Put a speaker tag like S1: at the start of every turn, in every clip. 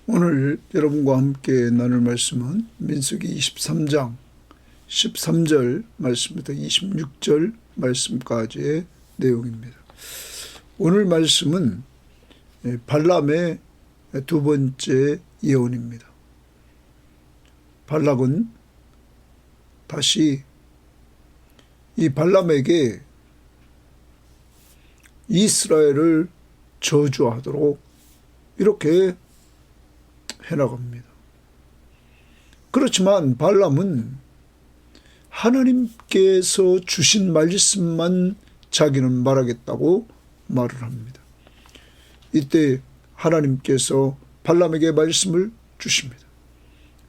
S1: 오늘 여러분과 함께 나눌 말씀은 민수기 23장 13절 말씀부터 26절 말씀까지의 내용입니다. 오늘 말씀은 발람의 두 번째 예언입니다. 발락은 다시 이 발람에게 이스라엘을 저주하도록 이렇게 해나갑니다. 그렇지만 발람은 하나님께서 주신 말씀만 자기는 말하겠다고 말을 합니다. 이때 하나님께서 발람에게 말씀을 주십니다.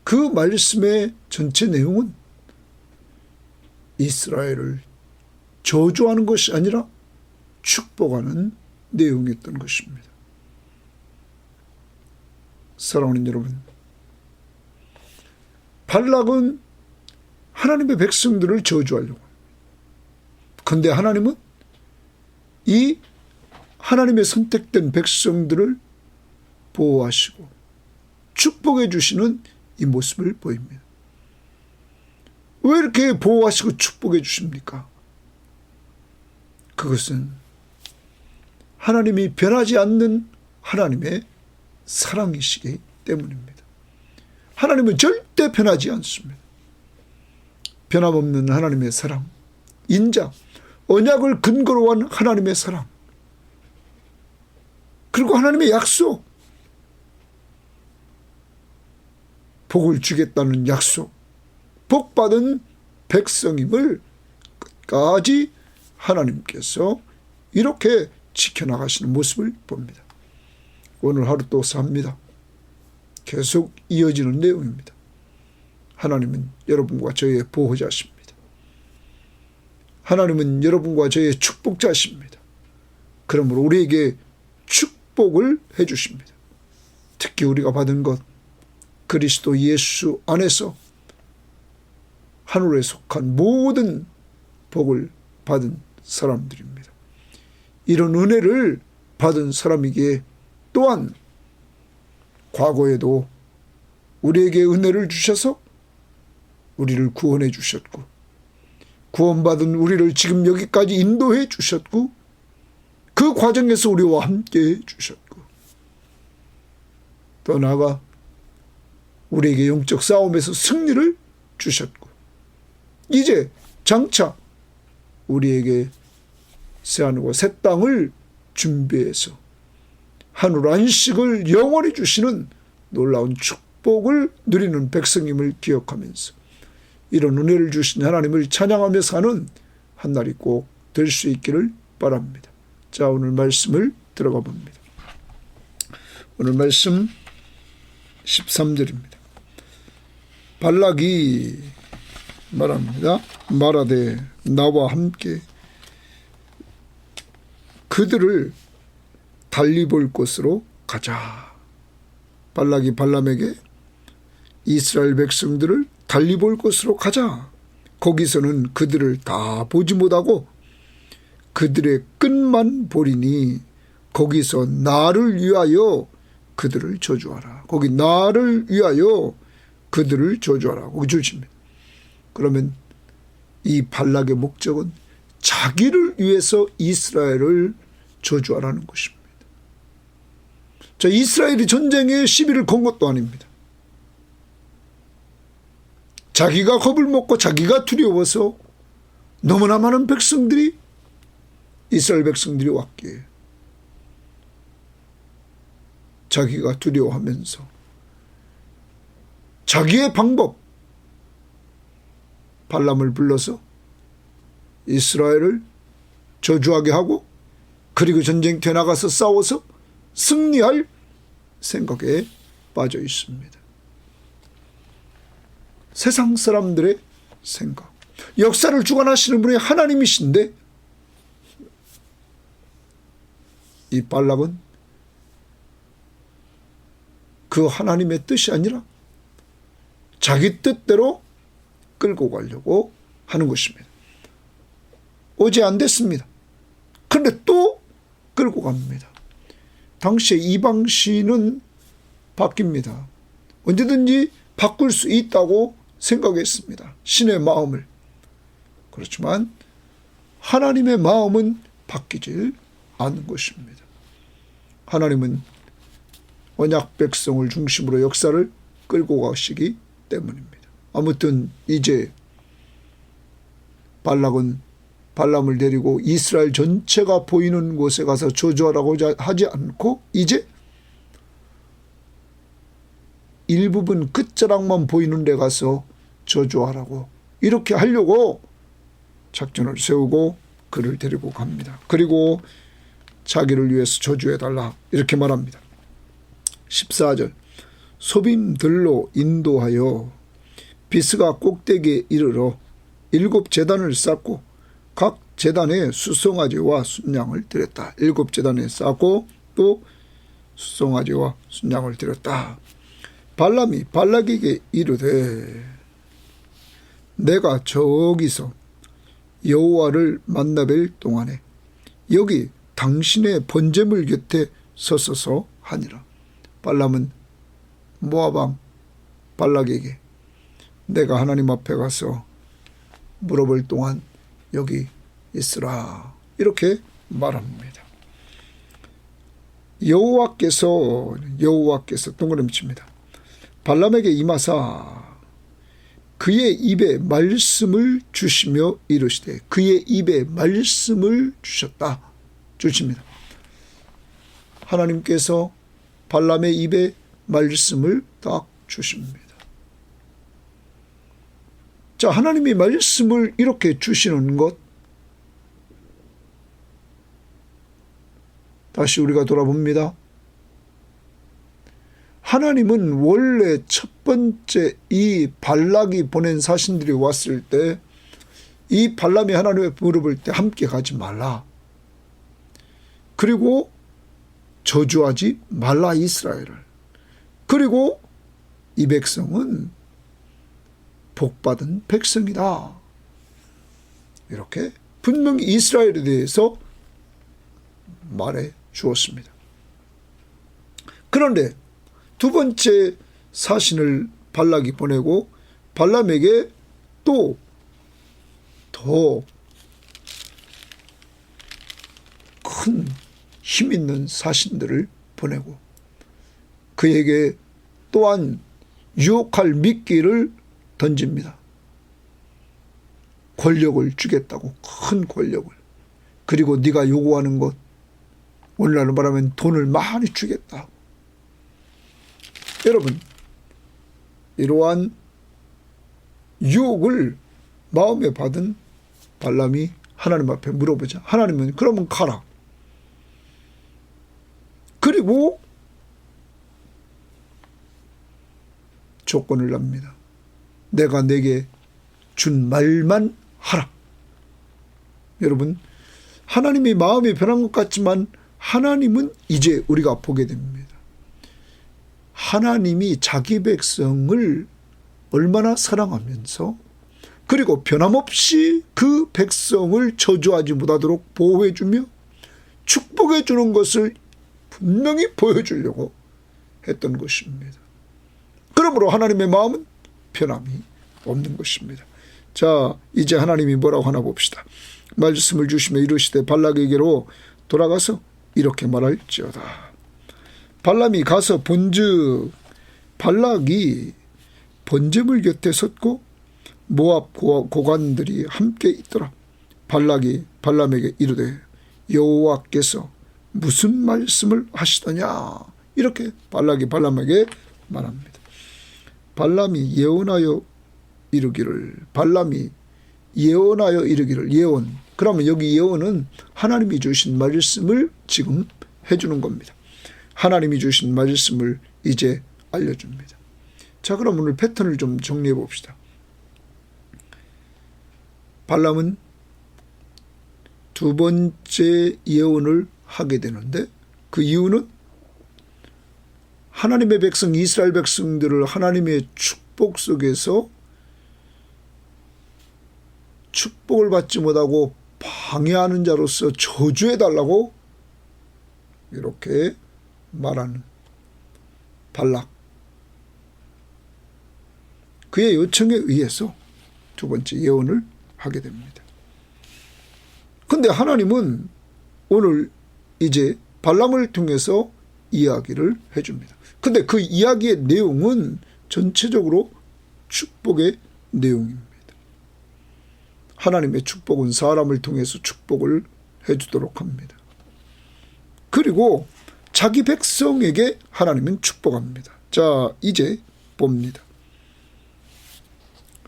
S1: 그 말씀의 전체 내용은 이스라엘을 저주하는 것이 아니라 축복하는 내용이었던 것입니다. 사랑하는 여러분, 발락은 하나님의 백성들을 저주하려고 합니다. 그런데 하나님은 이 하나님의 선택된 백성들을 보호하시고 축복해 주시는 이 모습을 보입니다. 왜 이렇게 보호하시고 축복해 주십니까? 그것은 하나님이 변하지 않는 하나님의 사랑이시기 때문입니다. 하나님은 절대 변하지 않습니다. 변함없는 하나님의 사랑, 인자, 언약을 근거로 한 하나님의 사랑, 그리고 하나님의 약속, 복을 주겠다는 약속, 복받은 백성임을 끝까지 하나님께서 이렇게 지켜나가시는 모습을 봅니다. 오늘 하루 또 삽니다. 계속 이어지는 내용입니다. 하나님은 여러분과 저의 보호자십니다. 하나님은 여러분과 저의 축복자십니다. 그러므로 우리에게 축복을 해 주십니다. 특히 우리가 받은 것, 그리스도 예수 안에서 하늘에 속한 모든 복을 받은 사람들입니다. 이런 은혜를 받은 사람이기에 또한 과거에도 우리에게 은혜를 주셔서 우리를 구원해 주셨고, 구원받은 우리를 지금 여기까지 인도해 주셨고, 그 과정에서 우리와 함께 해 주셨고, 더 나아가 우리에게 영적 싸움에서 승리를 주셨고, 이제 장차 우리에게 새하늘과 새 땅을 준비해서 하늘 안식을 영원히 주시는 놀라운 축복을 누리는 백성임을 기억하면서 이런 은혜를 주신 하나님을 찬양하며 사는 한 날이 꼭 될 수 있기를 바랍니다. 자, 오늘 말씀을 들어가 봅니다. 오늘 말씀 13절입니다. 발락이 말합니다. 말하되 나와 함께 그들을 달리 볼 곳으로 가자. 발락이 발람에게 이스라엘 백성들을 달리 볼 곳으로 가자. 거기서는 그들을 다 보지 못하고 그들의 끝만 보리니 거기서 나를 위하여 그들을 저주하라. 거기 나를 위하여 그들을 저주하라. 거기 주십니다. 그러면 이 발락의 목적은 자기를 위해서 이스라엘을 저주하라는 것입니다. 자, 이스라엘이 전쟁에 시비를 건 것도 아닙니다. 자기가 겁을 먹고 자기가 두려워서 너무나 많은 백성들이, 이스라엘 백성들이 왔기에 자기가 두려워하면서 자기의 방법, 발람을 불러서 이스라엘을 저주하게 하고, 그리고 전쟁터에 나가서 싸워서 승리할 생각에 빠져 있습니다. 세상 사람들의 생각, 역사를 주관하시는 분이 하나님이신데 이 발락은 그 하나님의 뜻이 아니라 자기 뜻대로 끌고 가려고 하는 것입니다. 어제 안 됐습니다. 그런데 또 끌고 갑니다. 당시에 이방신은 바뀝니다. 언제든지 바꿀 수 있다고 생각했습니다. 신의 마음을. 그렇지만 하나님의 마음은 바뀌질 않는 것입니다. 하나님은 언약 백성을 중심으로 역사를 끌고 가시기 때문입니다. 아무튼 이제 발락은 발람을 데리고 이스라엘 전체가 보이는 곳에 가서 저주하라고 하지 않고 이제 일부분 끝자락만 보이는 데 가서 저주하라고 이렇게 하려고 작전을 세우고 그를 데리고 갑니다. 그리고 자기를 위해서 저주해달라 이렇게 말합니다. 14절 소빔들로 인도하여 비스가 꼭대기에 이르러 7 제단을 쌓고 각 제단에 수송아지와 순양을 드렸다. 7 제단에 쌓고 또 수송아지와 순양을 드렸다. 발람이 발락에게 이르되 내가 저기서 여호와를 만나뵐 동안에 여기 당신의 번제물 곁에 서서서 하니라. 발람은 모압 왕 발락에게 내가 하나님 앞에 가서 물어볼 동안 여기 있으라 이렇게 말합니다. 여호와께서 동그라미 칩니다. 발람에게 임하사 그의 입에 말씀을 주시며 이르시되 그의 입에 말씀을 주십니다. 하나님께서 발람의 입에 말씀을 딱 주십니다. 자, 하나님이 말씀을 이렇게 주시는 것 다시 우리가 돌아봅니다. 하나님은 원래 첫 번째 이 발락이 보낸 사신들이 왔을 때 이 발람이 하나님의 물어볼 때 함께 가지 말라. 그리고 저주하지 말라 이스라엘을. 그리고 이 백성은 복받은 백성이다. 이렇게 분명히 이스라엘에 대해서 말해 주었습니다. 그런데 두 번째 사신을 발락이 보내고 발람에게 또 더 큰 힘 있는 사신들을 보내고 그에게 또한 유혹할 미끼를 던집니다. 권력을 주겠다고, 큰 권력을. 그리고 네가 요구하는 것, 오늘날로 말하면 돈을 많이 주겠다. 여러분, 이러한 유혹을 마음에 받은 발람이 하나님 앞에 물어보자. 하나님은 그러면 가라. 그리고 조건을 납니다. 내가 내게 준 말만 하라. 여러분, 하나님이 마음이 변한 것 같지만 하나님은 이제 우리가 보게 됩니다. 하나님이 자기 백성을 얼마나 사랑하면서 그리고 변함없이 그 백성을 저주하지 못하도록 보호해주며 축복해 주는 것을 분명히 보여주려고 했던 것입니다. 그러므로 하나님의 마음은 변함이 없는 것입니다. 자, 이제 하나님이 뭐라고 하나 봅시다. 말씀을 주시며 이르시되 발락에게로 돌아가서 이렇게 말할지어다. 발람이 가서 본즉 발락이 번제물 곁에 섰고 모압 고관들이 함께 있더라. 발락이 발람에게 이르되 여호와께서 무슨 말씀을 하시더냐. 이렇게 발락이 발람에게 말합니다. 발람이 예언하여 이르기를 예언. 그러면 여기 예언은 하나님이 주신 말씀을 지금 해주는 겁니다. 하나님이 주신 말씀을 이제 알려줍니다. 자, 그럼 오늘 패턴을 좀 정리해 봅시다. 발람은 두 번째 예언을 하게 되는데 그 이유는 하나님의 백성 이스라엘 백성들을 하나님의 축복 속에서 축복을 받지 못하고 방해하는 자로서 저주해달라고 이렇게 말하는 발락. 그의 요청에 의해서 두 번째 예언을 하게 됩니다. 근데 하나님은 오늘 이제 발람을 통해서 이야기를 해줍니다. 근데 그 이야기의 내용은 전체적으로 축복의 내용입니다. 하나님의 축복은 사람을 통해서 축복을 해주도록 합니다. 그리고 자기 백성에게 하나님은 축복합니다. 자, 이제 봅니다.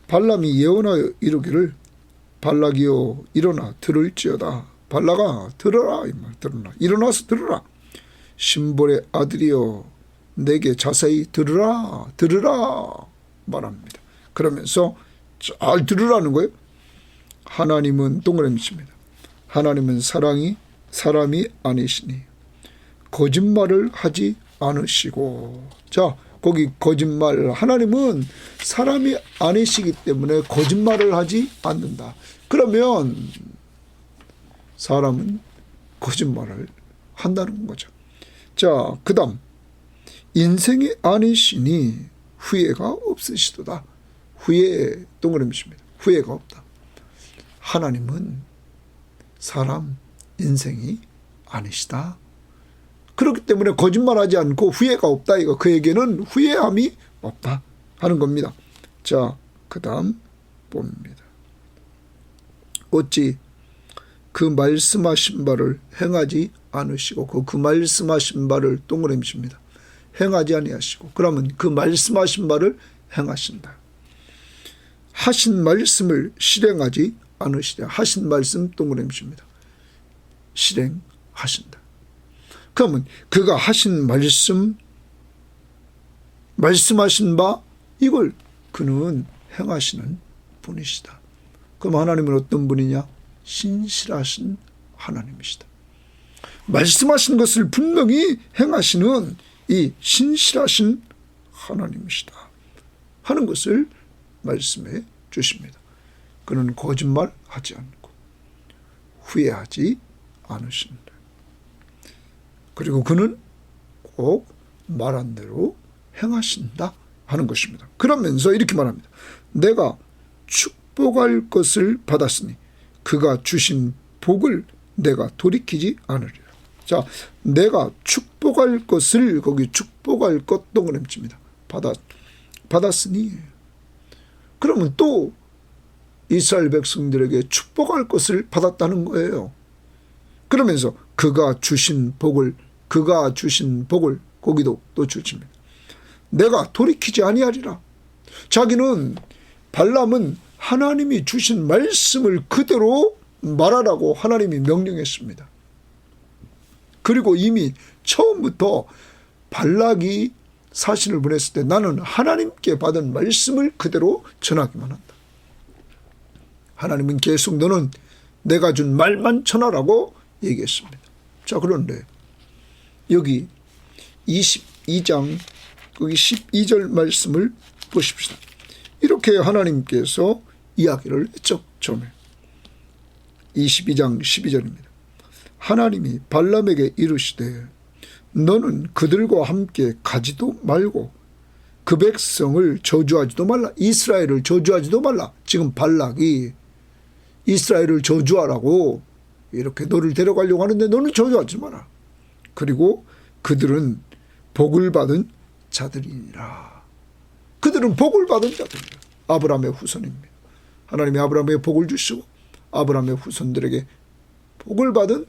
S1: 발람이 예언하여 이르기를 발락이여 일어나 들을지어다. 발락아 들어라. 이 말 들어라. 일어나서 들어라. 심볼의 아들이여 내게 자세히 들으라. 들으라 말합니다. 그러면서 잘 들으라는 거예요. 하나님은 동그라미칩니다. 하나님은 사람이 아니시니 거짓말을 하지 않으시고. 자, 거기 거짓말. 하나님은 사람이 아니시기 때문에 거짓말을 하지 않는다. 그러면 사람은 거짓말을 한다는 거죠. 자, 그 다음 인생이 아니시니 후회가 없으시도다. 후회 동그라미십니다. 후회가 없다. 하나님은 사람 인생이 아니시다. 그렇기 때문에 거짓말하지 않고 후회가 없다. 이거 그에게는 후회함이 없다 하는 겁니다. 자, 그 다음 봅니다. 어찌 그 말씀하신 바를 행하지 않으시고 그 말씀하신 바를 동그라미십니다. 행하지 아니하시고 그러면 그 말씀하신 바를 행하신다. 하신 말씀을 실행하지 않으시되 하신 말씀 동그라미십니다. 실행하신다. 그러면 그가 하신 말씀하신 바 이걸 그는 행하시는 분이시다. 그럼 하나님은 어떤 분이냐? 신실하신 하나님이시다. 말씀하신 것을 분명히 행하시는 이 신실하신 하나님이시다 하는 것을 말씀해 주십니다. 그는 거짓말하지 않고 후회하지 않으신다. 그리고 그는 꼭 말한 대로 행하신다 하는 것입니다. 그러면서 이렇게 말합니다. 내가 축복할 것을 받았으니 그가 주신 복을 내가 돌이키지 않으리라. 자, 내가 축복할 것을 거기 축복할 것 동그라미칩니다. 받았으니 그러면 또 이스라엘 백성들에게 축복할 것을 받았다는 거예요. 그러면서 그가 주신 복을 거기도 또 주십니다. 내가 돌이키지 아니하리라. 자기는 발람은 하나님이 주신 말씀을 그대로 말하라고 하나님이 명령했습니다. 그리고 이미 처음부터 발락이 사신을 보냈을 때 나는 하나님께 받은 말씀을 그대로 전하기만 한다. 하나님은 계속 너는 내가 준 말만 전하라고 얘기했습니다. 자, 그런데 여기 22장 거기 12절 말씀을 보십시다. 이렇게 하나님께서 이야기를 했죠. 처음에 22장 12절입니다. 하나님이 발람에게 이르시되 너는 그들과 함께 가지도 말고 그 백성을 저주하지도 말라. 이스라엘을 저주하지도 말라. 지금 발락이 이스라엘을 저주하라고 이렇게 너를 데려가려고 하는데 너는 저주하지 마라. 그리고 그들은 복을 받은 자들이니라. 그들은 복을 받은 자들이라. 아브라함의 후손입니다. 하나님이 아브라함에게 복을 주시고 아브라함의 후손들에게 복을 받은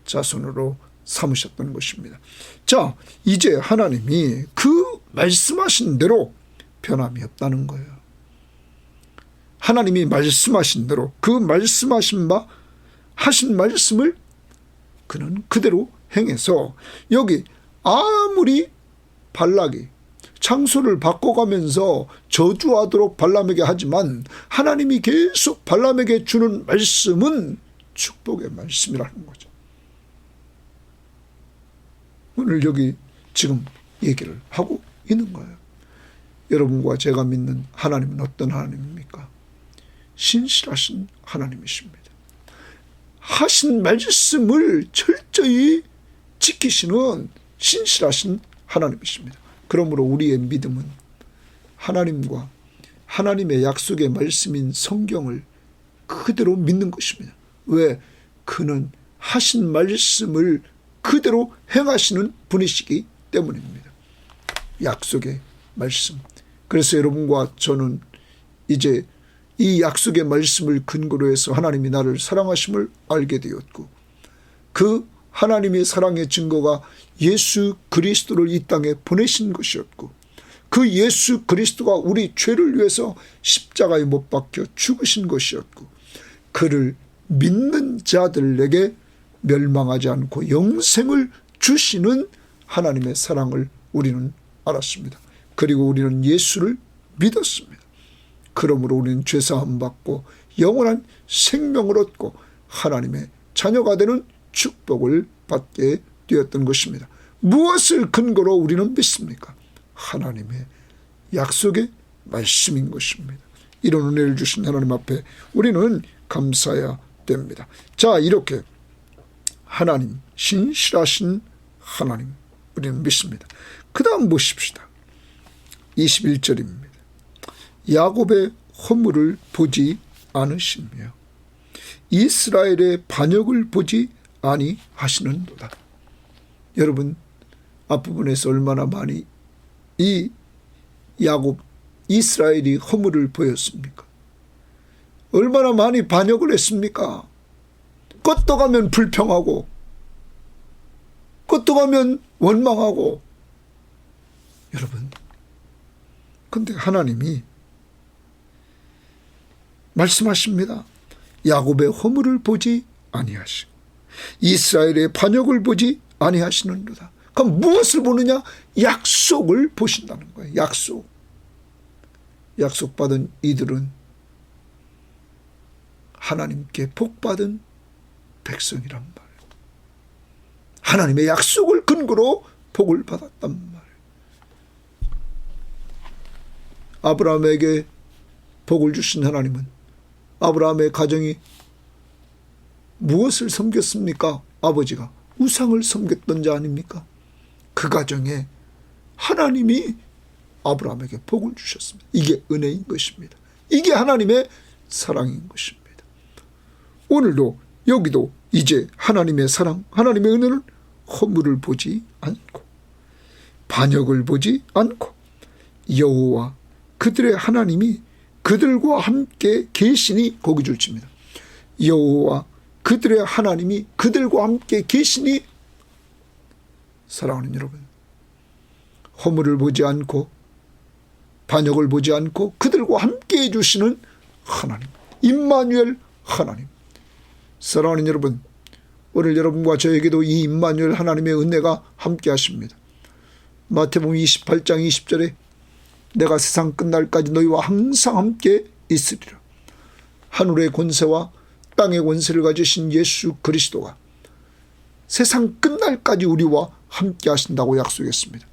S1: 자손으로 삼으셨던 것입니다. 자, 이제 하나님이 그 말씀하신 대로 변함이 없다는 거예요. 하나님이 말씀하신 대로 그 말씀하신 바 하신 말씀을 그는 그대로 행해서 여기 아무리 발락이 장소를 바꿔가면서 저주하도록 발람에게 하지만 하나님이 계속 발람에게 주는 말씀은 축복의 말씀이라는 거죠. 오늘 여기 지금 얘기를 하고 있는 거예요. 여러분과 제가 믿는 하나님은 어떤 하나님입니까? 신실하신 하나님이십니다. 하신 말씀을 철저히 지키시는 신실하신 하나님이십니다. 그러므로 우리의 믿음은 하나님과 하나님의 약속의 말씀인 성경을 그대로 믿는 것입니다. 왜? 그는 하신 말씀을 그대로 행하시는 분이시기 때문입니다. 약속의 말씀. 그래서 여러분과 저는 이제 이 약속의 말씀을 근거로 해서 하나님이 나를 사랑하심을 알게 되었고, 그 하나님의 사랑의 증거가 예수 그리스도를 이 땅에 보내신 것이었고, 그 예수 그리스도가 우리 죄를 위해서 십자가에 못 박혀 죽으신 것이었고, 그를 믿는 자들에게 멸망하지 않고 영생을 주시는 하나님의 사랑을 우리는 알았습니다. 그리고 우리는 예수를 믿었습니다. 그러므로 우리는 죄사함 받고 영원한 생명을 얻고 하나님의 자녀가 되는 축복을 받게 되었던 것입니다. 무엇을 근거로 우리는 믿습니까? 하나님의 약속의 말씀인 것입니다. 이런 은혜를 주신 하나님 앞에 우리는 감사해야 됩니다. 자, 이렇게 하나님, 신실하신 하나님 우리는 믿습니다. 그 다음 보십시다. 21절입니다. 야곱의 허물을 보지 않으시며 이스라엘의 반역을 보지 아니하시는도다. 여러분, 앞부분에서 얼마나 많이 이 야곱, 이스라엘이 허물을 보였습니까? 얼마나 많이 반역을 했습니까? 껐떡하면 불평하고, 껐떡하면 원망하고. 여러분, 근데 하나님이 말씀하십니다. 야곱의 허물을 보지 아니하시고 이스라엘의 반역을 보지 아니하시는도다. 그럼 무엇을 보느냐? 약속을 보신다는 거예요. 약속. 약속받은 이들은 하나님께 복받은 백성이란 말이에요. 하나님의 약속을 근거로 복을 받았단 말이에요. 아브라함에게 복을 주신 하나님은 아브라함의 가정이 무엇을 섬겼습니까? 아버지가 우상을 섬겼던 자 아닙니까? 그 가정에 하나님이 아브라함에게 복을 주셨습니다. 이게 은혜인 것입니다. 이게 하나님의 사랑인 것입니다. 오늘도 여기도 이제 하나님의 사랑, 하나님의 은혜는 허물을 보지 않고 반역을 보지 않고 여호와 그들의 하나님이 그들과 함께 계시니, 거기 줄칩니다. 여호와 그들의 하나님이 그들과 함께 계시니. 사랑하는 여러분, 허물을 보지 않고 반역을 보지 않고 그들과 함께 해주시는 하나님, 임마누엘 하나님. 사랑하는 여러분, 오늘 여러분과 저에게도 이 임마누엘 하나님의 은혜가 함께 하십니다. 마태복음 28장 20절에 내가 세상 끝날까지 너희와 항상 함께 있으리라. 하늘의 권세와 땅의 권세를 가지신 예수 그리스도가 세상 끝날까지 우리와 함께 하신다고 약속했습니다.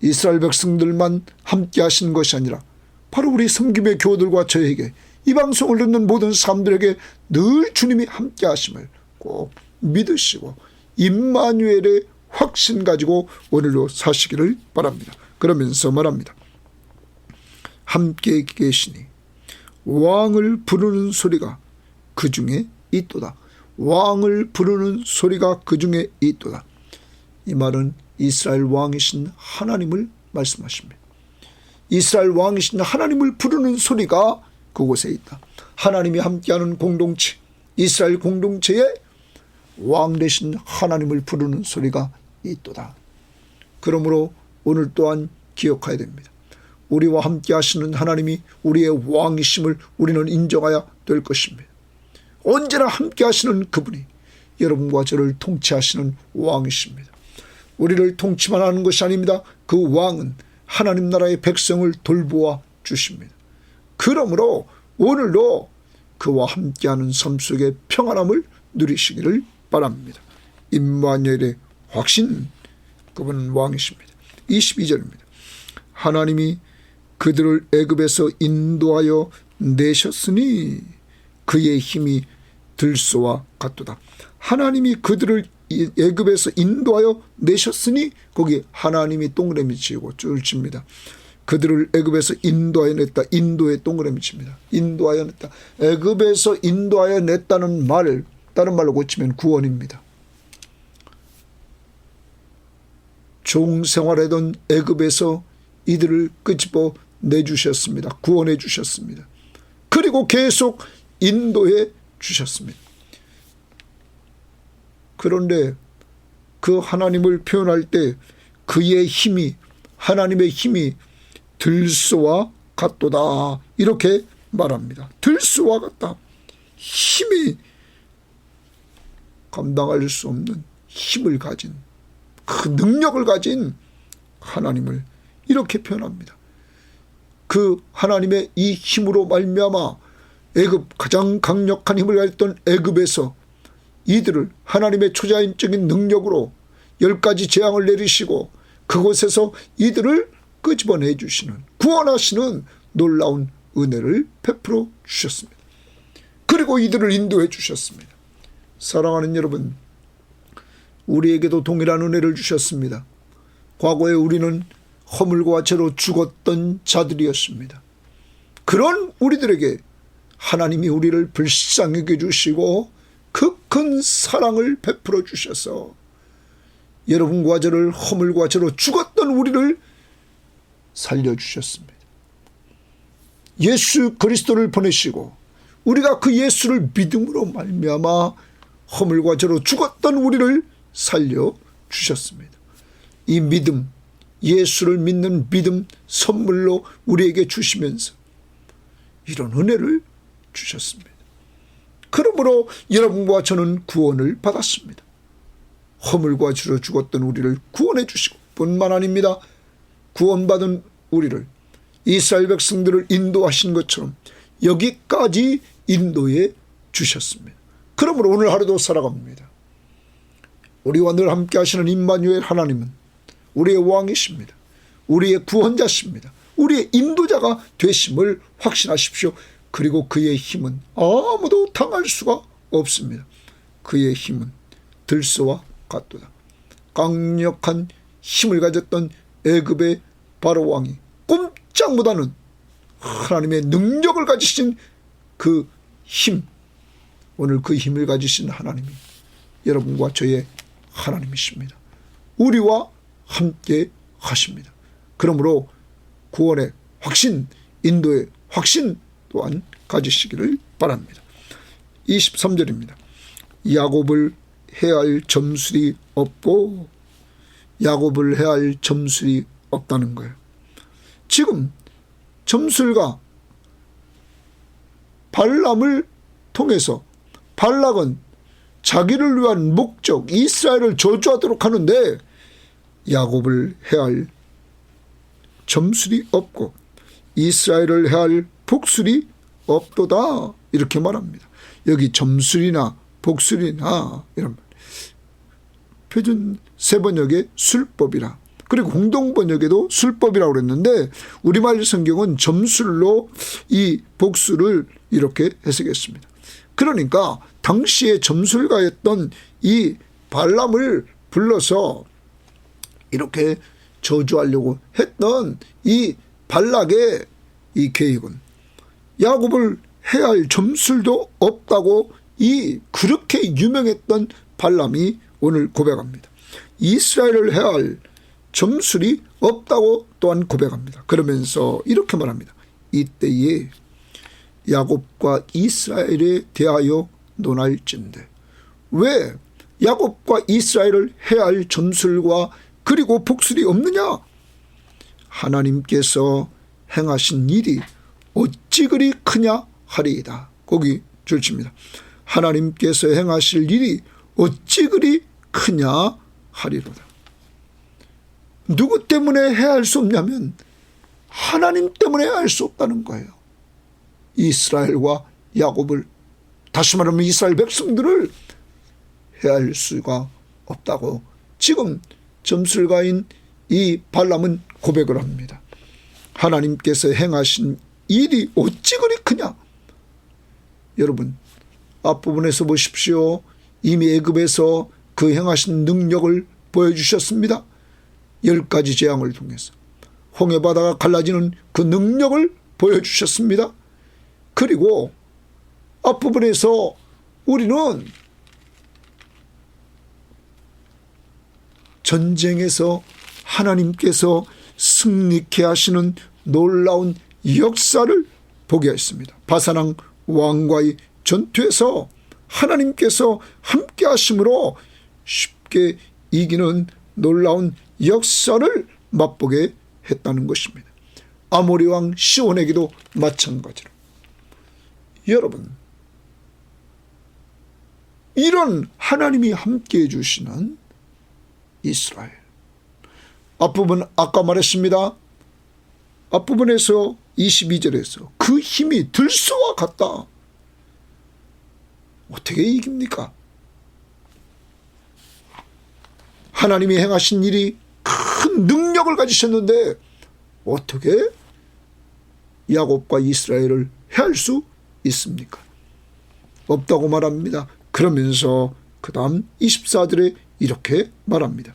S1: 이스라엘 백성들만 함께 하신 것이 아니라 바로 우리 섬김의 교우들과 저에게, 이 방송을 듣는 모든 사람들에게 늘 주님이 함께 하심을 꼭 믿으시고 임마누엘의 확신 가지고 오늘도 사시기를 바랍니다. 그러면서 말합니다. 함께 계시니 왕을 부르는 소리가 그 중에 있도다. 왕을 부르는 소리가 그 중에 있도다. 이 말은 이스라엘 왕이신 하나님을 말씀하십니다. 이스라엘 왕이신 하나님을 부르는 소리가 그곳에 있다. 하나님이 함께하는 공동체, 이스라엘 공동체에 왕 되신 하나님을 부르는 소리가 있도다. 그러므로 오늘 또한 기억해야 됩니다. 우리와 함께 하시는 하나님이 우리의 왕이심을 우리는 인정해야 될 것입니다. 언제나 함께 하시는 그분이 여러분과 저를 통치하시는 왕이십니다. 우리를 통치만 하는 것이 아닙니다. 그 왕은 하나님 나라의 백성을 돌보아 주십니다. 그러므로 오늘도 그와 함께하는 삶 속의 평안함을 누리시기를 바랍니다. 임마누엘의 확신, 그분은 왕이십니다. 22절입니다. 하나님이 그들을 애굽에서 인도하여 내셨으니 그의 힘이 들소와 같도다. 하나님이 그들을 애굽에서 인도하여 내셨으니 거기 하나님이 동그라미 치고 줄 칩니다. 그들을 애굽에서 인도하여 냈다. 인도에 동그라미 칩니다. 인도하여 냈다. 애굽에서 인도하여 냈다는 말, 다른 말로 고치면 구원입니다. 종생활하던 애굽에서 이들을 끄집어 내주셨습니다. 구원해 주셨습니다. 그리고 계속 인도해 주셨습니다. 그런데 그 하나님을 표현할 때 그의 힘이, 하나님의 힘이 들소와 같도다 이렇게 말합니다. 들소와 같다. 힘이 감당할 수 없는 힘을 가진, 그 능력을 가진 하나님을 이렇게 표현합니다. 그 하나님의 이 힘으로 말미암아 애굽, 가장 강력한 힘을 가졌던 애굽에서 이들을 하나님의 초자연적인 능력으로 10가지 재앙을 내리시고 그곳에서 이들을 끄집어내 주시는, 구원하시는 놀라운 은혜를 베풀어 주셨습니다. 그리고 이들을 인도해 주셨습니다. 사랑하는 여러분, 우리에게도 동일한 은혜를 주셨습니다. 과거에 우리는 허물과 죄로 죽었던 자들이었습니다. 그런 우리들에게 하나님이 우리를 불쌍히 여겨주시고 그 큰 사랑을 베풀어 주셔서 여러분과 저를 허물과 죄로 죽었던 우리를 살려주셨습니다. 예수 그리스도를 보내시고 우리가 그 예수를 믿음으로 말미암아 허물과 죄로 죽었던 우리를 살려주셨습니다. 이 믿음, 예수를 믿는 믿음 선물로 우리에게 주시면서 이런 은혜를 주셨습니다. 그러므로 여러분과 저는 구원을 받았습니다. 허물과 죄로 죽었던 우리를 구원해 주시고 뿐만 아닙니다. 구원받은 우리를 이스라엘 백성들을 인도하신 것처럼 여기까지 인도해 주셨습니다. 그러므로 오늘 하루도 살아갑니다. 우리와 늘 함께 하시는 임마누엘 하나님은 우리의 왕이십니다. 우리의 구원자십니다. 우리의 인도자가 되심을 확신하십시오. 그리고 그의 힘은 아무도 당할 수가 없습니다. 그의 힘은 들소와 같도다. 강력한 힘을 가졌던 애굽의 바로 왕이 꼼짝 못하는 하나님의 능력을 가지신 그 힘, 오늘 그 힘을 가지신 하나님이 여러분과 저의 하나님이십니다. 우리와 함께 하십니다. 그러므로 구원의 확신, 인도의 확신 또한 가지시기를 바랍니다. 23절입니다. 야곱을 해할 점술이 없고, 야곱을 해할 점술이 없다는 거예요. 지금 점술가 발람을 통해서 발락은 자기를 위한 목적 이스라엘을 저주하도록 하는데 야곱을 해할 점술이 없고 이스라엘을 해할 복술이 없도다 이렇게 말합니다. 여기 점술이나 복술이나 이런 말. 표준 세번역에 술법이라, 그리고 공동번역에도 술법이라고 그랬는데 우리말 성경은 점술로 이 복술을 이렇게 해석했습니다. 그러니까 당시에 점술가였던 이 발람을 불러서 이렇게 저주하려고 했던 이 발락의 이 계획은 야곱을 해야 할 점술도 없다고 이 그렇게 유명했던 발람이 오늘 고백합니다. 이스라엘을 해야 할 점술이 없다고 또한 고백합니다. 그러면서 이렇게 말합니다. 이때에 야곱과 이스라엘에 대하여 논할진대. 왜 야곱과 이스라엘을 해야 할 점술과 그리고 복술이 없느냐? 하나님께서 행하신 일이 어찌 그리 크냐 하리이다. 거기 줄칩니다. 하나님께서 행하실 일이 어찌 그리 크냐 하리로다. 누구 때문에 해야 할 수 없냐면 하나님 때문에 해야 할 수 없다는 거예요. 이스라엘과 야곱을, 다시 말하면 이스라엘 백성들을 해야 할 수가 없다고 지금 점술가인 이 발람은 고백을 합니다. 하나님께서 행하신 일이 어찌 그리 크냐? 여러분 앞부분에서 보십시오. 이미 애굽에서 그 행하신 능력을 보여주셨습니다. 10가지 재앙을 통해서 홍해바다가 갈라지는 그 능력을 보여주셨습니다. 그리고 앞부분에서 우리는 전쟁에서 하나님께서 승리케 하시는 놀라운 역사를 보게 했습니다. 바사랑 왕과의 전투에서 하나님께서 함께 하심으로 쉽게 이기는 놀라운 역사를 맛보게 했다는 것입니다. 아모리 왕 시온에게도 마찬가지로. 여러분, 이런 하나님이 함께 해주시는 이스라엘. 앞부분 아까 말했습니다. 앞부분에서 22절에서 그 힘이 들소와 같다. 어떻게 이깁니까? 하나님이 행하신 일이 큰 능력을 가지셨는데 어떻게 야곱과 이스라엘을 해할 수 있습니까? 없다고 말합니다. 그러면서 그 다음 24절에 이렇게 말합니다.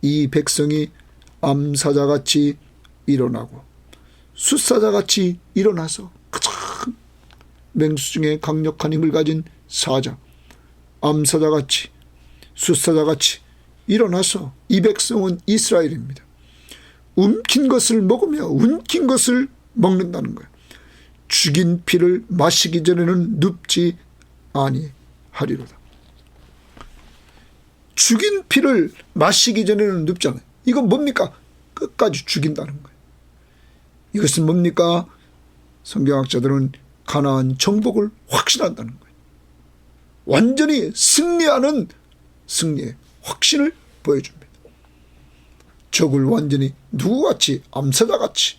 S1: 이 백성이 암사자같이 일어나고 숫사자같이 일어나서 가장 맹수 중에 강력한 힘을 가진 사자, 암사자같이 숫사자같이 일어나서 이 백성은 이스라엘입니다. 움킨 것을 먹으며 움킨 것을 먹는다는 거예요. 죽인 피를 마시기 전에는 눕지 아니하리로다. 죽인 피를 마시기 전에는 눕잖아요. 이건 뭡니까? 끝까지 죽인다는 거예요. 이것은 뭡니까? 성경학자들은 가나안 정복을 확신한다는 거예요. 완전히 승리하는 승리의 확신을 보여줍니다. 적을 완전히 누구같이 암사자같이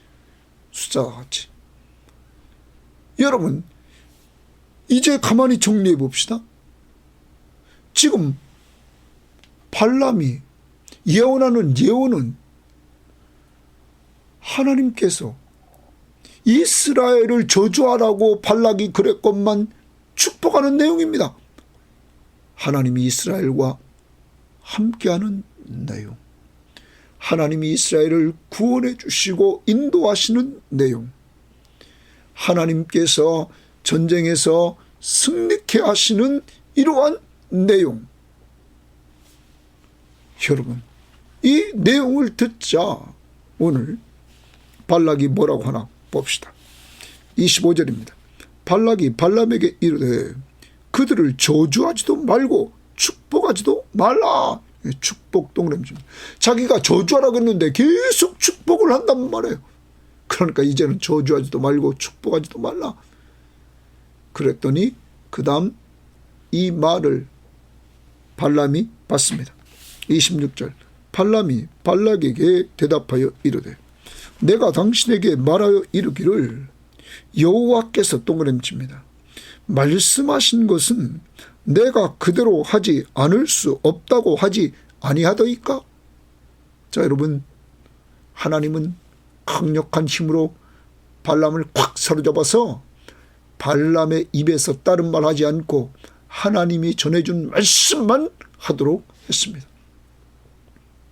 S1: 숫자같이. 여러분, 이제 가만히 정리해 봅시다. 지금 발람이 예언하는 예언은 하나님께서 이스라엘을 저주하라고 발락이 그랬건만 축복하는 내용입니다. 하나님이 이스라엘과 함께하는 내용, 하나님이 이스라엘을 구원해 주시고 인도하시는 내용, 하나님께서 전쟁에서 승리케 하시는 이러한 내용. 여러분, 이 내용을 듣자 오늘 발락이 뭐라고 하나 봅시다. 25절입니다. 발락이 발람에게 이르되 그들을 저주하지도 말고 축복하지도 말라. 축복 동그라미입니다. 자기가 저주하라고 했는데 계속 축복을 한단 말이에요. 그러니까 이제는 저주하지도 말고 축복하지도 말라. 그랬더니 그 다음 이 말을 발람이 받습니다. 26절. 발람이 발락에게 대답하여 이르되 내가 당신에게 말하여 이르기를 여호와께서 동그라미칩니다. 말씀하신 것은 내가 그대로 하지 않을 수 없다고 하지 아니하더이까? 자, 여러분, 하나님은 강력한 힘으로 발람을 콱 사로잡아서 발람의 입에서 다른 말 하지 않고 하나님이 전해준 말씀만 하도록 했습니다.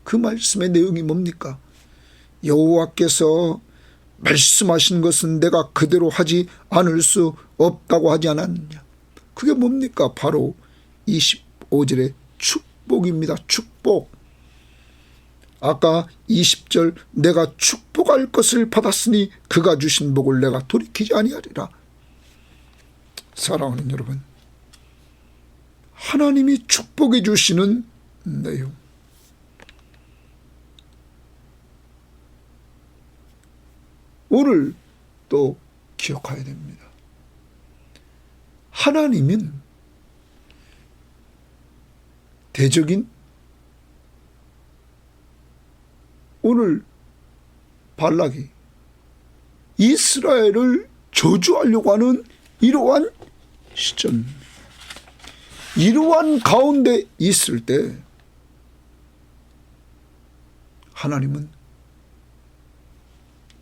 S1: 그 말씀의 내용이 뭡니까? 여호와께서 말씀하신 것은 내가 그대로 하지 않을 수 없다고 하지 않았느냐. 그게 뭡니까? 바로 25절의 축복입니다. 축복. 아까 20절 내가 축복할 것을 받았으니 그가 주신 복을 내가 돌이키지 아니하리라. 사랑하는 여러분, 하나님이 축복해 주시는 내용. 오늘 또 기억해야 됩니다. 하나님은 대적인 오늘 발락이 이스라엘을 저주하려고 하는 이러한 시점, 이러한 가운데 있을 때 하나님은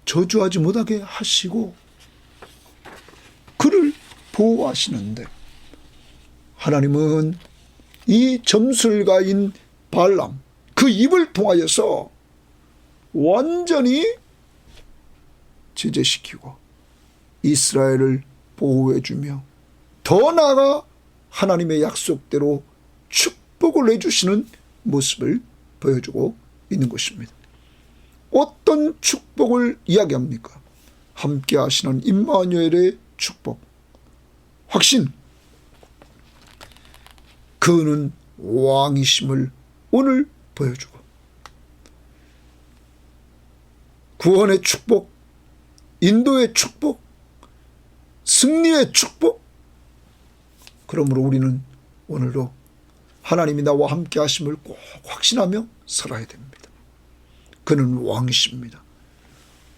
S1: 저주하지 못하게 하시고 그를 보호하시는데 하나님은 이 점술가인 발람, 그 입을 통하여서 완전히 제재시키고 이스라엘을 보호해주며 더 나아가 하나님의 약속대로 축복을 해주시는 모습을 보여주고 있는 것입니다. 어떤 축복을 이야기합니까? 함께 하시는 임마누엘의 축복, 확신. 그는 왕이심을 오늘 보여주고 구원의 축복, 인도의 축복, 승리의 축복. 그러므로 우리는 오늘도 하나님이 나와 함께 하심을 꼭 확신하며 살아야 됩니다. 그는 왕이십니다.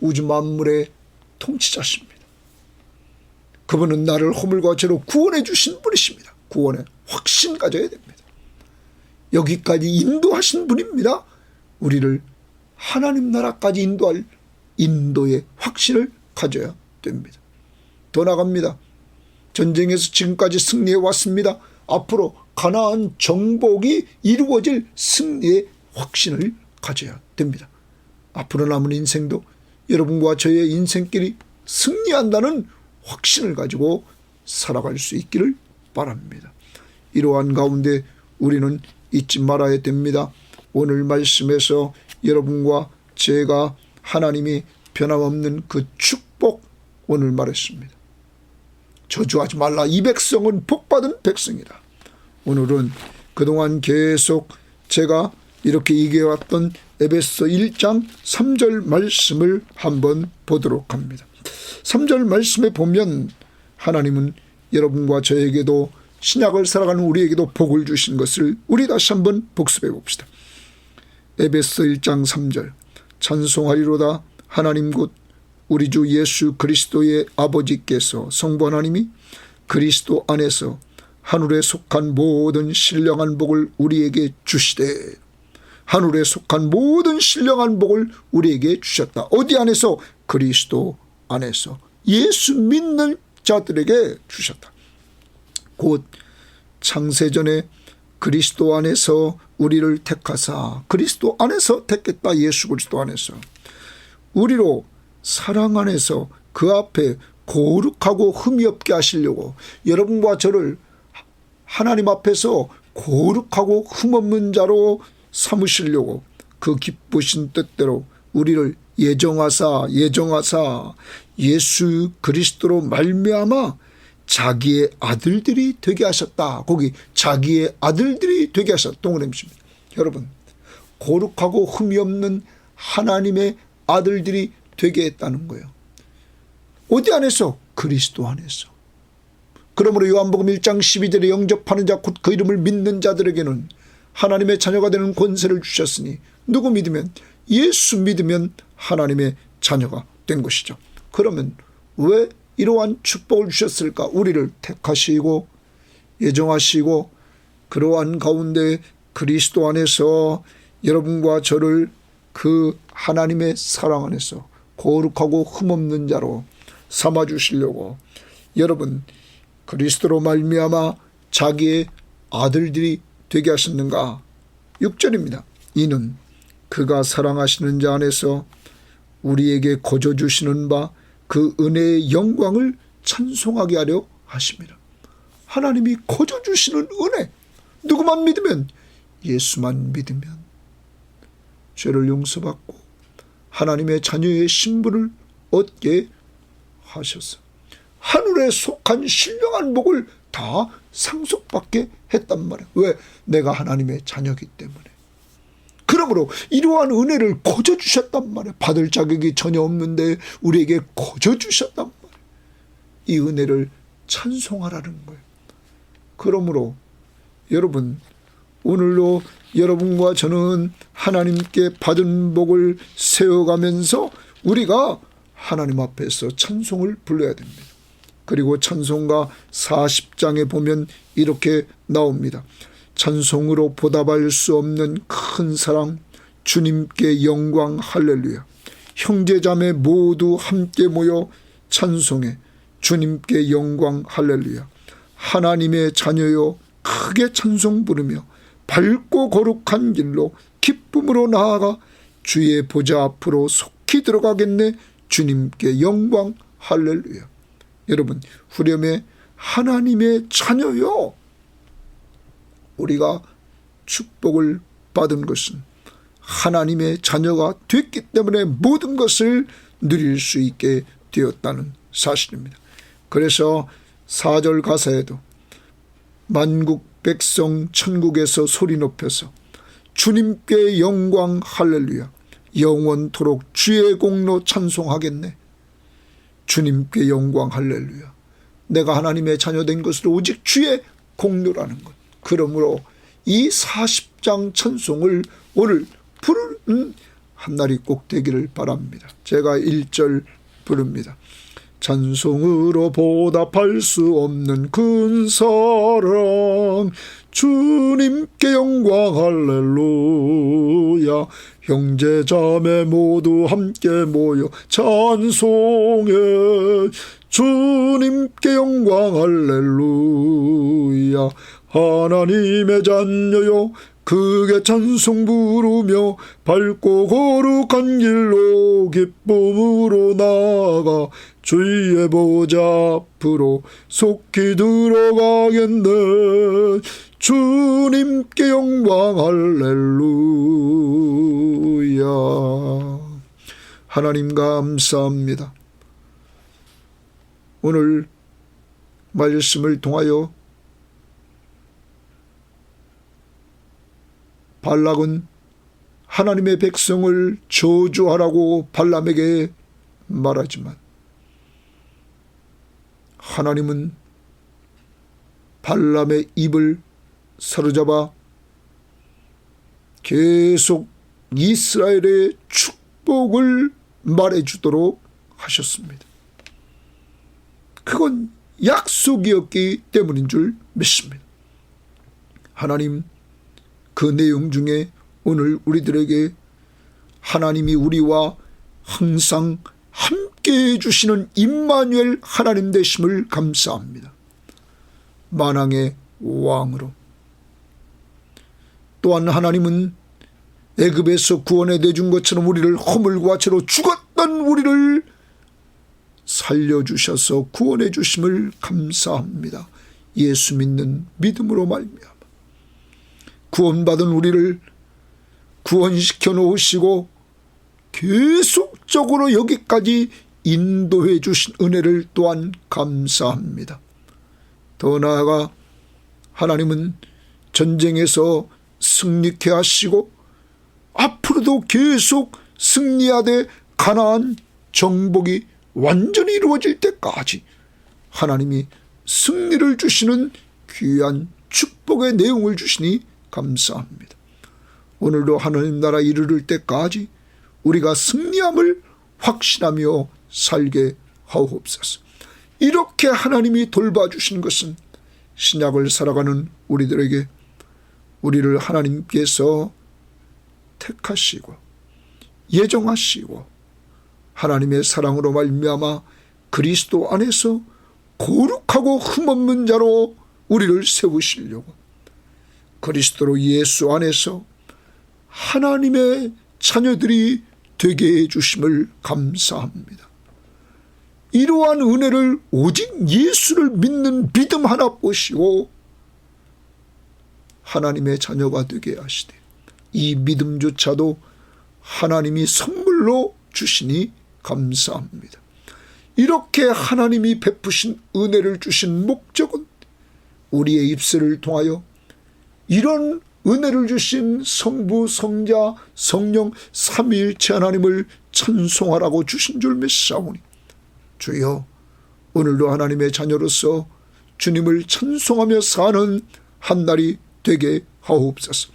S1: 우주 만물의 통치자십니다. 그분은 나를 허물과 죄로 구원해 주신 분이십니다. 구원의 확신 가져야 됩니다. 여기까지 인도하신 분입니다. 우리를 하나님 나라까지 인도할 인도의 확신을 가져야 됩니다. 더 나갑니다. 전쟁에서 지금까지 승리해 왔습니다. 앞으로 가나안 정복이 이루어질 승리의 확신을 가져야 됩니다. 앞으로 남은 인생도 여러분과 저의 인생길이 승리한다는 확신을 가지고 살아갈 수 있기를 바랍니다. 이러한 가운데 우리는 잊지 말아야 됩니다. 오늘 말씀에서 여러분과 제가 하나님이 변함없는 그 축복 오늘 말했습니다. 저주하지 말라. 이 백성은 복받은 백성이다. 오늘은 그동안 계속 제가 이렇게 얘기해왔던 에베소 1장 3절 말씀을 한번 보도록 합니다. 3절 말씀에 보면 하나님은 여러분과 저에게도 신약을 살아가는 우리에게도 복을 주신 것을 우리 다시 한번 복습해 봅시다. 에베소 1장 3절 찬송하리로다. 하나님 곧 우리 주 예수 그리스도의 아버지께서 성부 하나님이 그리스도 안에서 하늘에 속한 모든 신령한 복을 우리에게 주시되, 하늘에 속한 모든 신령한 복을 우리에게 주셨다. 어디 안에서? 그리스도 안에서 예수 믿는 자들에게 주셨다. 곧 창세전에 그리스도 안에서 우리를 택하사, 그리스도 안에서 택했다. 예수 그리스도 안에서 우리로 사랑 안에서 그 앞에 거룩하고 흠이 없게 하시려고, 여러분과 저를 하나님 앞에서 거룩하고 흠없는 자로 삼으시려고 그 기쁘신 뜻대로 우리를 예정하사 예수 그리스도로 말미암아 자기의 아들들이 되게 하셨다. 거기 자기의 아들들이 되게 하셨다. 동그라미입니다. 여러분, 거룩하고 흠이 없는 하나님의 아들들이 되게 했다는 거예요. 어디 안에서? 그리스도 안에서. 그러므로 요한복음 1장 12절에 영접하는 자 곧 그 이름을 믿는 자들에게는 하나님의 자녀가 되는 권세를 주셨으니, 누구 믿으면? 예수 믿으면 하나님의 자녀가 된 것이죠. 그러면 왜 이러한 축복을 주셨을까? 우리를 택하시고 예정하시고 그러한 가운데 그리스도 안에서 여러분과 저를 그 하나님의 사랑 안에서 거룩하고 흠없는 자로 삼아주시려고 여러분 그리스도로 말미암아 자기의 아들들이 되게 하셨는가? 6절입니다. 이는 그가 사랑하시는 자 안에서 우리에게 거저 주시는 바 그 은혜의 영광을 찬송하게 하려 하심이라. 하나님이 거저 주시는 은혜, 누구만 믿으면? 예수만 믿으면 죄를 용서받고 하나님의 자녀의 신분을 얻게 하셔서 하늘에 속한 신령한 복을 다 상속받게 했단 말이에요. 왜? 내가 하나님의 자녀이기 때문에. 그러므로 이러한 은혜를 거저 주셨단 말이에요. 받을 자격이 전혀 없는데 우리에게 거저 주셨단 말이에요. 이 은혜를 찬송하라는 거예요. 그러므로 여러분, 오늘도 여러분과 저는 하나님께 받은 복을 세워가면서 우리가 하나님 앞에서 찬송을 불러야 됩니다. 그리고 찬송가 40장에 보면 이렇게 나옵니다. 찬송으로 보답할 수 없는 큰 사랑, 주님께 영광 할렐루야. 형제자매 모두 함께 모여 찬송해 주님께 영광 할렐루야. 하나님의 자녀요 크게 찬송 부르며 밝고 거룩한 길로 기쁨으로 나아가 주의 보좌 앞으로 속히 들어가겠네. 주님께 영광. 할렐루야. 여러분, 후렴에 하나님의 자녀요, 우리가 축복을 받은 것은 하나님의 자녀가 됐기 때문에 모든 것을 누릴 수 있게 되었다는 사실입니다. 그래서 4절 가사에도 만국 백성 천국에서 소리 높여서 주님께 영광. 할렐루야. 영원토록 주의 공로 찬송하겠네. 주님께 영광. 할렐루야. 내가 하나님의 자녀된 것은 오직 주의 공로라는 것. 그러므로 이 40장 찬송을 오늘 부르는 한날이 꼭 되기를 바랍니다. 제가 1절 부릅니다. 찬송으로 보답할 수 없는 큰 사랑, 주님께 영광. 할렐루야. 형제 자매 모두 함께 모여 찬송해. 주님께 영광. 할렐루야. 하나님의 자녀요, 크게 찬송 부르며 밝고 거룩한 길로 기쁨으로 나아가 주의 보좌 앞으로 속히 들어가겠네. 주님께 영광. 할렐루야. 하나님 감사합니다. 오늘 말씀을 통하여 발락은 하나님의 백성을 저주하라고 발람에게 말하지만 하나님은 발람의 입을 사로잡아 계속 이스라엘의 축복을 말해주도록 하셨습니다. 그건 약속이었기 때문인 줄 믿습니다. 하나님, 그 내용 중에 오늘 우리들에게 하나님이 우리와 항상 함께해 주시는 임마누엘 하나님 되심을 감사합니다. 만왕의 왕으로. 또한 하나님은 애굽에서 구원해 내준 것처럼 우리를 허물과 죄로 죽었던 우리를 살려주셔서 구원해 주심을 감사합니다. 예수 믿는 믿음으로 말미암아 구원받은 우리를 구원시켜 놓으시고 계속적으로 여기까지 인도해 주신 은혜를 또한 감사합니다. 더 나아가 하나님은 전쟁에서 승리케 하시고 앞으로도 계속 승리하되 가나안 정복이 완전히 이루어질 때까지 하나님이 승리를 주시는 귀한 축복의 내용을 주시니 감사합니다. 오늘도 하나님 나라 이르를 때까지 우리가 승리함을 확신하며 살게 하옵소서. 이렇게 하나님이 돌봐주신 것은 신약을 살아가는 우리들에게 우리를 하나님께서 택하시고 예정하시고 하나님의 사랑으로 말미암아 그리스도 안에서 거룩하고 흠없는 자로 우리를 세우시려고 그리스도로 예수 안에서 하나님의 자녀들이 되게 해주심을 감사합니다. 이러한 은혜를 오직 예수를 믿는 믿음 하나 보시고 하나님의 자녀가 되게 하시되 이 믿음조차도 하나님이 선물로 주시니 감사합니다. 이렇게 하나님이 베푸신 은혜를 주신 목적은 우리의 입술을 통하여 이런 은혜를 주신 성부, 성자, 성령 삼위일체 하나님을 찬송하라고 주신 줄 믿사오니 주여, 오늘도 하나님의 자녀로서 주님을 찬송하며 사는 한날이 되게 하옵소서.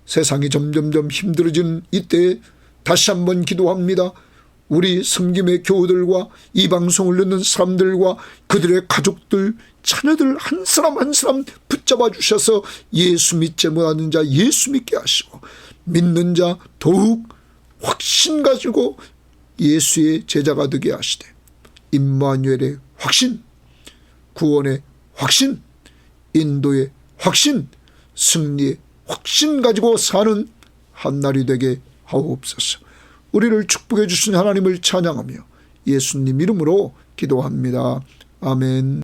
S1: 세상이 점점점 힘들어진 이때에 다시 한번 기도합니다. 우리 섬김의 교우들과 이 방송을 듣는 사람들과 그들의 가족들, 자녀들 한 사람 한 사람 붙잡아 주셔서 예수 믿지 못하는 자 예수 믿게 하시고 믿는 자 더욱 확신 가지고 예수의 제자가 되게 하시되 임마누엘의 확신, 구원의 확신, 인도의 확신, 승리의 확신 가지고 사는 한날이 되게 하옵소서. 우리를 축복해 주신 하나님을 찬양하며 예수님 이름으로 기도합니다. 아멘.